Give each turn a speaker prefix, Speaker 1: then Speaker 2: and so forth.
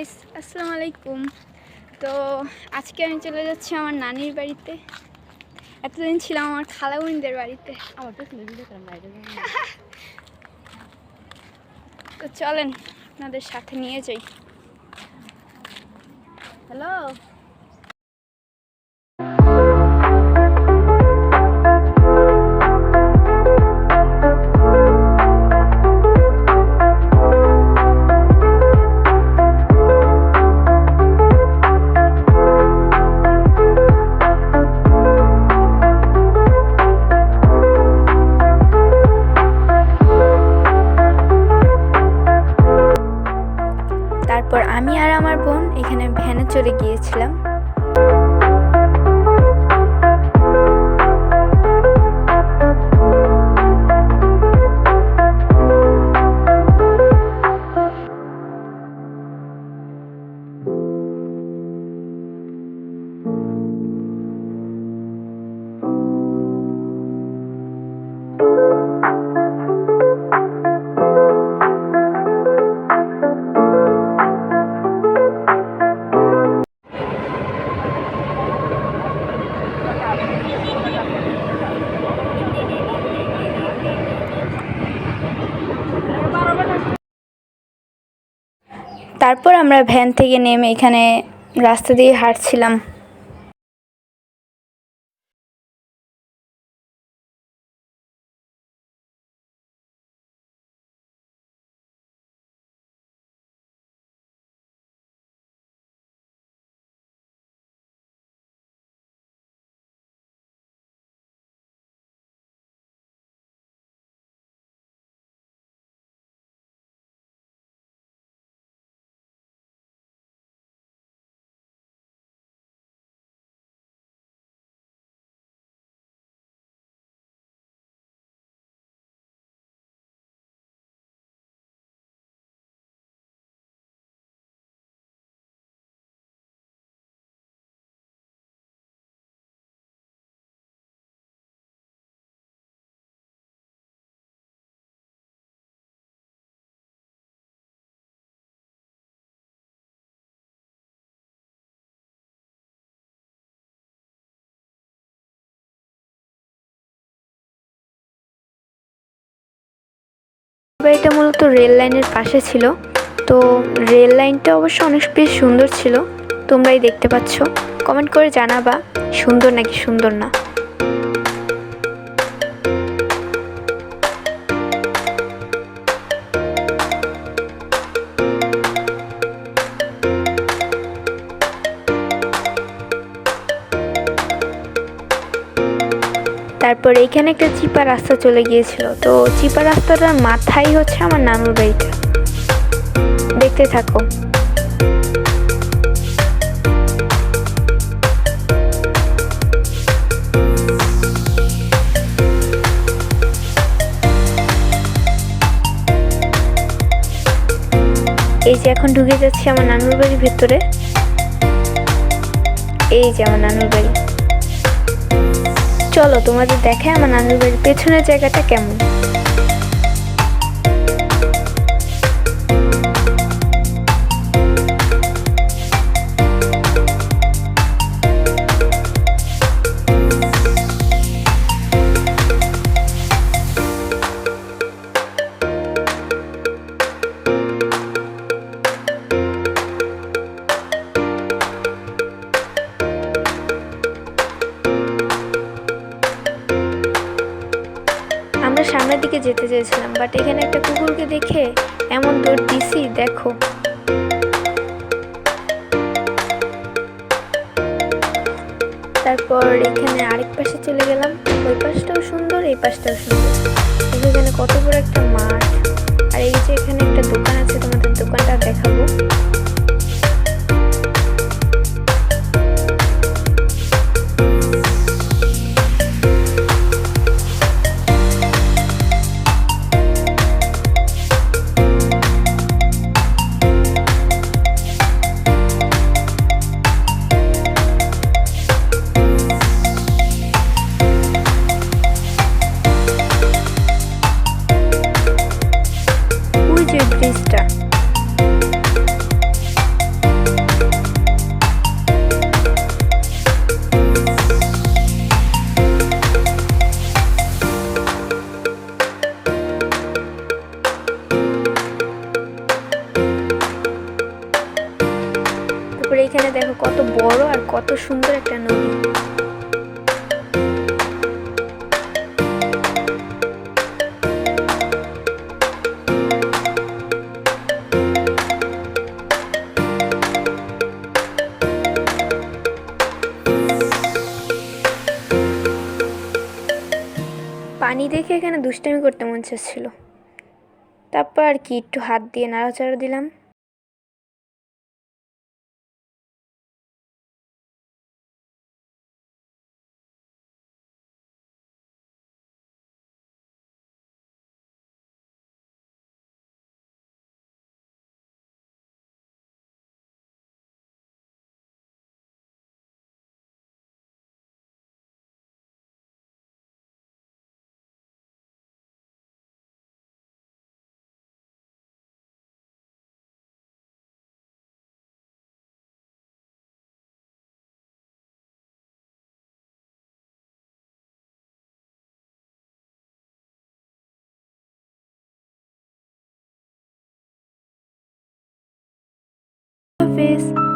Speaker 1: Guys, আসসালামু আলাইকুম। তো আজকে আমি চলে যাচ্ছি আমার নানির বাড়িতে। এতদিন ছিলাম আমার খালামণিদের বাড়িতে। তো চলেন আপনাদের সাথে নিয়ে যাই। হ্যালো। তারপর আমি আর আমার বোন এখানে ভ্যানে চড়ে গিয়েছিলাম। তারপর আমরা ভ্যান থেকে নেমে এখানে রাস্তা দিয়ে হাঁটছিলাম। বাড়িটা মূলত রেল লাইনের পাশে ছিল। তো রেল লাইনটা অবশ্য অনেক বেশ সুন্দর ছিল, তোমরাই দেখতে পাচ্ছ। কমেন্ট করে জানাবা সুন্দর নাকি সুন্দর না। তারপর এইখানে একটা চিপা রাস্তা চলে গিয়েছিল। তো চিপা রাস্তাটার মাথায় হচ্ছে আমার নানুর বাড়িটা। দেখতে থাকো। এই যে এখন ঢুকে যাচ্ছি আমার নানুর বাড়ির ভেতরে। এই যে আমার নানুর বাড়ি। চলো তোমাদের দেখায় আমার নানুর বাড়ির পেছনের জায়গাটা কেমন। আমরা সামনের দিকে যেতে চেয়েছিলাম, বাট এখানে একটা কুকুরকে দেখে এমন দৌড় দিছি দেখো। তারপর এখানে আরেক পাশে চলে গেলাম। ওই পাশটাও সুন্দর, এই পাশটাও সুন্দর। এখানে কত বড় একটা মাঠ। আর এই যে এখানে একটা দোকান আছে, তোমাদের দোকানটা দেখাবো। ব্রিজটা এখানে দেখো কত বড় আর কত সুন্দর একটা নদী। পানি দেখে এখানে দুষ্টামি করতে মন চাচ্ছিল, তারপর আর কি একটু হাত দিয়ে নাড়াচাড়া দিলাম। হাফেজ।